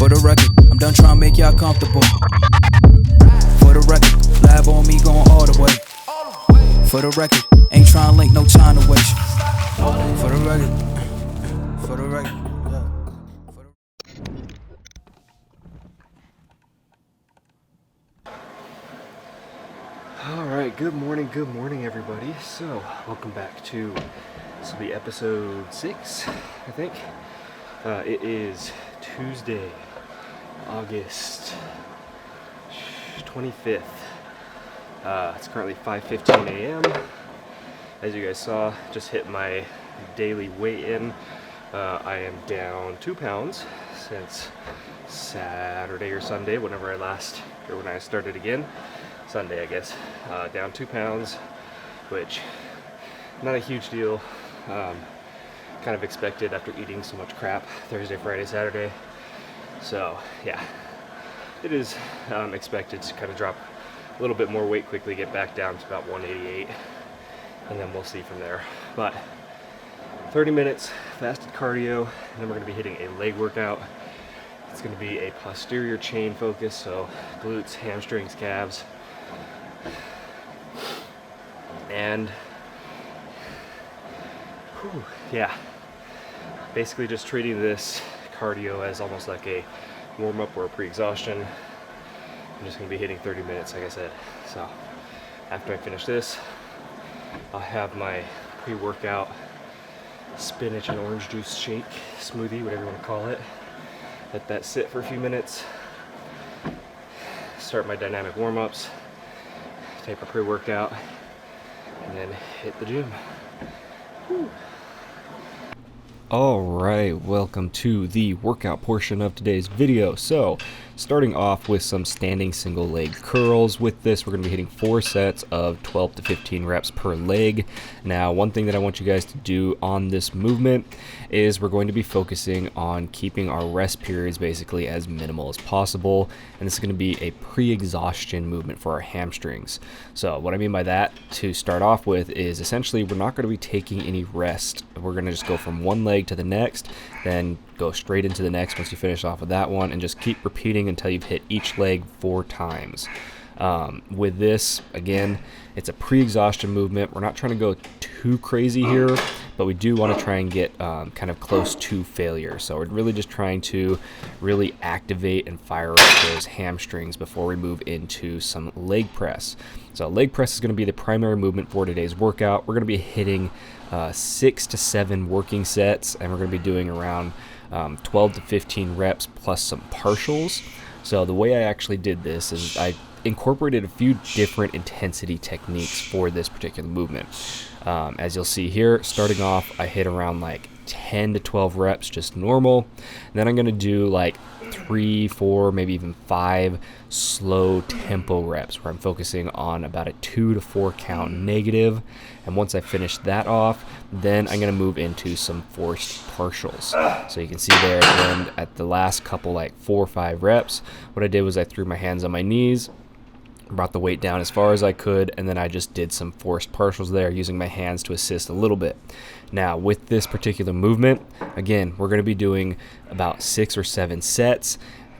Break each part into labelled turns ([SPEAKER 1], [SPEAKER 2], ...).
[SPEAKER 1] For the record, I'm done trying to make y'all comfortable. For the record, lab on me going all the way. For the record, ain't trying to link, no time to waste. For the record, for the record.
[SPEAKER 2] Alright, good morning everybody. So, welcome back to, this will be episode 6, I think. It is Tuesday, August 25th. It's currently 5:15 a.m. As you guys saw, just hit my daily weigh-in. I am down 2 pounds since Saturday or Sunday, when I started again. Sunday, I guess. Down 2 pounds, which not a huge deal. Kind of expected after eating so much crap Thursday, Friday, Saturday. So yeah, it is expected to kind of drop a little bit more weight quickly, get back down to about 188, and then we'll see from there. But 30 minutes fasted cardio, and then we're going to be hitting a leg workout. It's going to be a posterior chain focus, so glutes, hamstrings, calves. And yeah, basically just treating this cardio as almost like a warm-up or a pre-exhaustion. I'm just going to be hitting 30 minutes, like I said. So after I finish this, I'll have my pre-workout spinach and orange juice shake, smoothie, whatever you want to call it. Let that sit for a few minutes. Start my dynamic warm-ups. Take my pre-workout, and then hit the gym. Whew. Alright, welcome to the workout portion of today's video. So, starting off with some standing single leg curls. With this, we're going to be hitting 4 sets of 12 to 15 reps per leg. Now, one thing that I want you guys to do on this movement is we're going to be focusing on keeping our rest periods basically as minimal as possible. And this is going to be a pre-exhaustion movement for our hamstrings. So what I mean by that, to start off with, is essentially we're not going to be taking any rest. We're going to just go from one leg to the next, then go straight into the next once you finish off with that one, and just keep repeating until you've hit each leg 4 times. With this, again, it's a pre-exhaustion movement. We're not trying to go too crazy here, but we do want to try and get kind of close to failure. So we're really just trying to really activate and fire up those hamstrings before we move into some leg press. So leg press is going to be the primary movement for today's workout. We're going to be hitting 6 to 7 working sets, and we're going to be doing around 12 to 15 reps plus some partials. So the way I actually did this is I incorporated a few different intensity techniques for this particular movement. As you'll see here, starting off, I hit around like 10 to 12 reps, just normal. And then I'm going to do like 3, 4, maybe even 5 slow tempo reps where I'm focusing on about a 2 to 4 count negative. And once I finish that off, then I'm going to move into some forced partials. So you can see there at the last couple, like 4 or 5 reps, what I did was I threw my hands on my knees, brought the weight down as far as I could, and then I just did some forced partials there using my hands to assist a little bit. Now with this particular movement, again, we're going to be doing about 6 or 7 sets.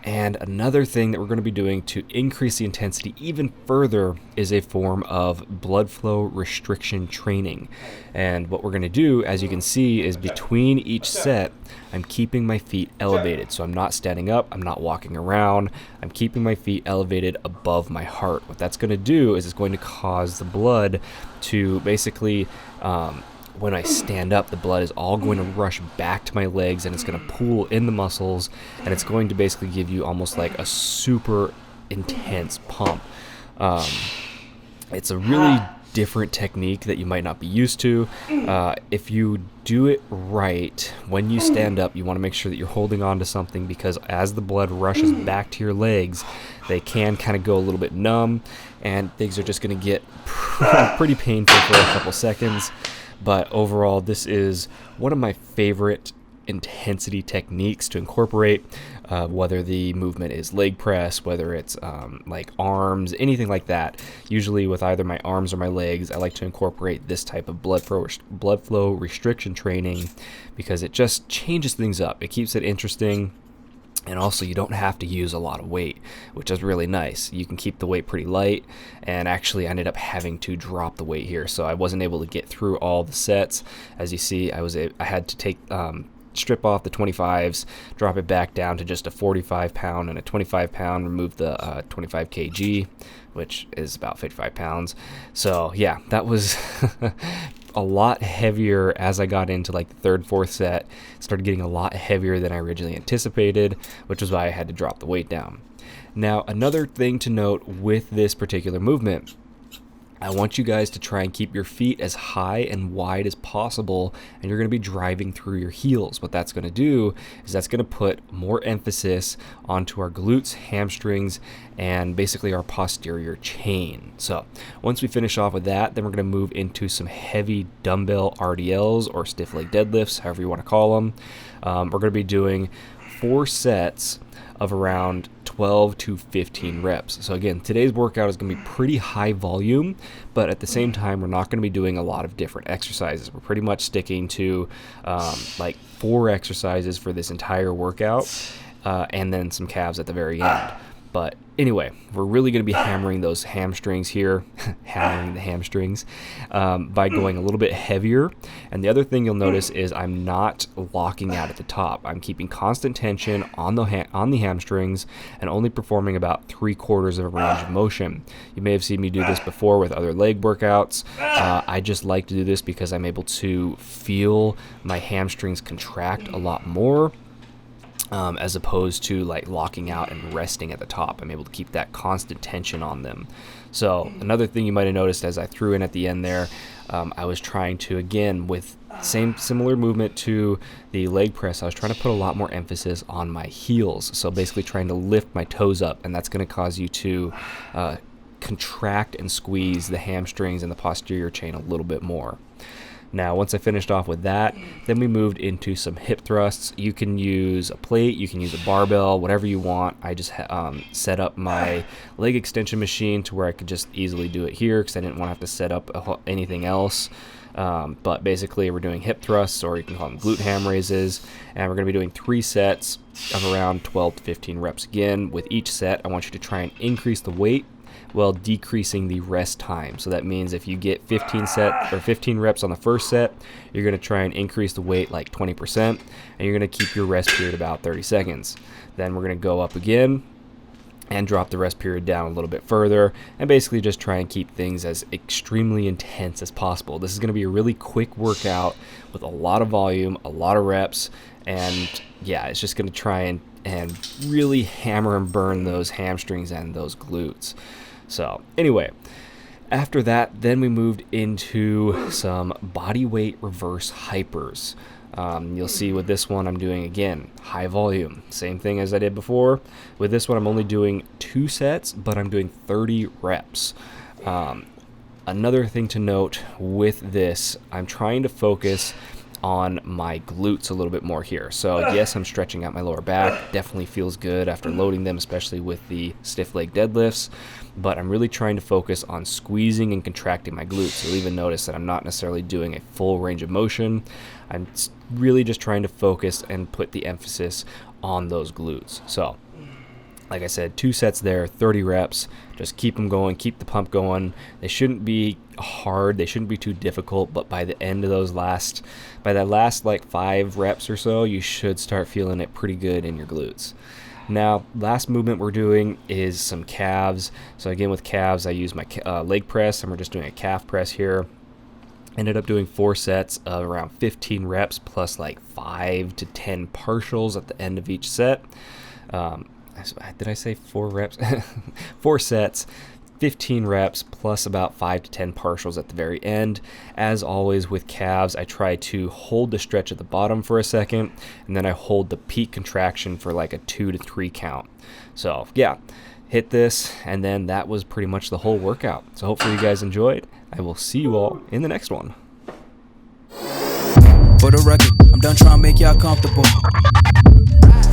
[SPEAKER 2] And another thing that we're going to be doing to increase the intensity even further is a form of blood flow restriction training. And what we're going to do, as you can see, is between each set, I'm keeping my feet elevated. So I'm not standing up, I'm not walking around, I'm keeping my feet elevated above my heart. What that's going to do is it's going to cause the blood to basically when I stand up, the blood is all going to rush back to my legs, and it's going to pool in the muscles, and it's going to basically give you almost like a super intense pump. It's a really different technique that you might not be used to. If you do it right, when you stand up, you want to make sure that you're holding on to something, because as the blood rushes back to your legs, they can kind of go a little bit numb, and things are just going to get pretty painful for a couple seconds. But overall, this is one of my favorite intensity techniques to incorporate, whether the movement is leg press, whether it's like arms, anything like that. Usually with either my arms or my legs, I like to incorporate this type of blood flow restriction training, because it just changes things up. It keeps it interesting. And also, you don't have to use a lot of weight, which is really nice. You can keep the weight pretty light, and actually I ended up having to drop the weight here, so I wasn't able to get through all the sets. As you see, I had to take strip off the 25s, drop it back down to just a 45 pound and a 25 pound, remove the 25 kg, which is about 55 pounds. So yeah, that was a lot heavier as I got into like the third, fourth set. Started getting a lot heavier than I originally anticipated, which was why I had to drop the weight down. Now, another thing to note with this particular movement, I want you guys to try and keep your feet as high and wide as possible, and you're going to be driving through your heels. What that's going to do is that's going to put more emphasis onto our glutes, hamstrings, and basically our posterior chain. So once we finish off with that, then we're going to move into some heavy dumbbell RDLs or stiff leg deadlifts, however you want to call them. We're going to be doing 4 sets of around 12 to 15 reps. So again, today's workout is going to be pretty high volume, but at the same time, we're not going to be doing a lot of different exercises. We're pretty much sticking to like 4 exercises for this entire workout, and then some calves at the very end. But anyway, we're really going to be hammering those hamstrings here, hammering the hamstrings, by going a little bit heavier. And the other thing you'll notice is I'm not locking out at the top. I'm keeping constant tension on the hamstrings and only performing about 3/4 of a range of motion. You may have seen me do this before with other leg workouts. I just like to do this because I'm able to feel my hamstrings contract a lot more. As opposed to like locking out and resting at the top. I'm able to keep that constant tension on them. So another thing you might have noticed as I threw in at the end there, I was trying to, again, with similar movement to the leg press, I was trying to put a lot more emphasis on my heels. So basically trying to lift my toes up, and that's going to cause you to contract and squeeze the hamstrings and the posterior chain a little bit more. Now, once I finished off with that, then we moved into some hip thrusts. You can use a plate, you can use a barbell, whatever you want. I just set up my leg extension machine to where I could just easily do it here because I didn't want to have to set up anything else. But basically, we're doing hip thrusts, or you can call them glute ham raises, and we're going to be doing 3 sets of around 12 to 15 reps. Again, with each set, I want you to try and increase the weight while decreasing the rest time. So that means if you get 15 reps on the first set, you're going to try and increase the weight like 20%, and you're going to keep your rest period about 30 seconds. Then we're going to go up again and drop the rest period down a little bit further, and basically just try and keep things as extremely intense as possible. This is going to be a really quick workout with a lot of volume, a lot of reps, and yeah, it's just going to try and really hammer and burn those hamstrings and those glutes. So anyway, after that, then we moved into some body weight reverse hypers. You'll see with this one, I'm doing, again, high volume. Same thing as I did before. With this one, I'm only doing 2 sets, but I'm doing 30 reps. Another thing to note with this, I'm trying to focus on my glutes a little bit more here. So yes, I'm stretching out my lower back. Definitely feels good after loading them, especially with the stiff leg deadlifts. But I'm really trying to focus on squeezing and contracting my glutes. You'll even notice that I'm not necessarily doing a full range of motion. I'm really just trying to focus and put the emphasis on those glutes. So like I said, 2 sets there, 30 reps. Just keep them going, keep the pump going. They shouldn't be hard, they shouldn't be too difficult, but by the end of that last like 5 reps or so, you should start feeling it pretty good in your glutes. Now, last movement we're doing is some calves. So again, with calves, I use my leg press, and we're just doing a calf press here. Ended up doing 4 sets of around 15 reps plus like 5 to 10 partials at the end of each set. Did I say 4 reps? 4 sets, 15 reps plus about 5 to 10 partials at the very end. As always with calves, I try to hold the stretch at the bottom for a second, and then I hold the peak contraction for like a 2 to 3 count. So yeah, hit this, and then that was pretty much the whole workout. So hopefully you guys enjoyed. I will see you all in the next one.
[SPEAKER 1] For the record, I'm done trying to make y'all comfortable.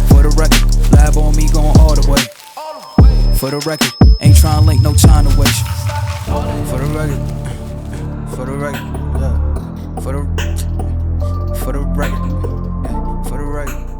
[SPEAKER 1] For the record, lab on me going all the way. For the record, ain't trying to link, no time to waste. For the record, yeah. For the record, for the record.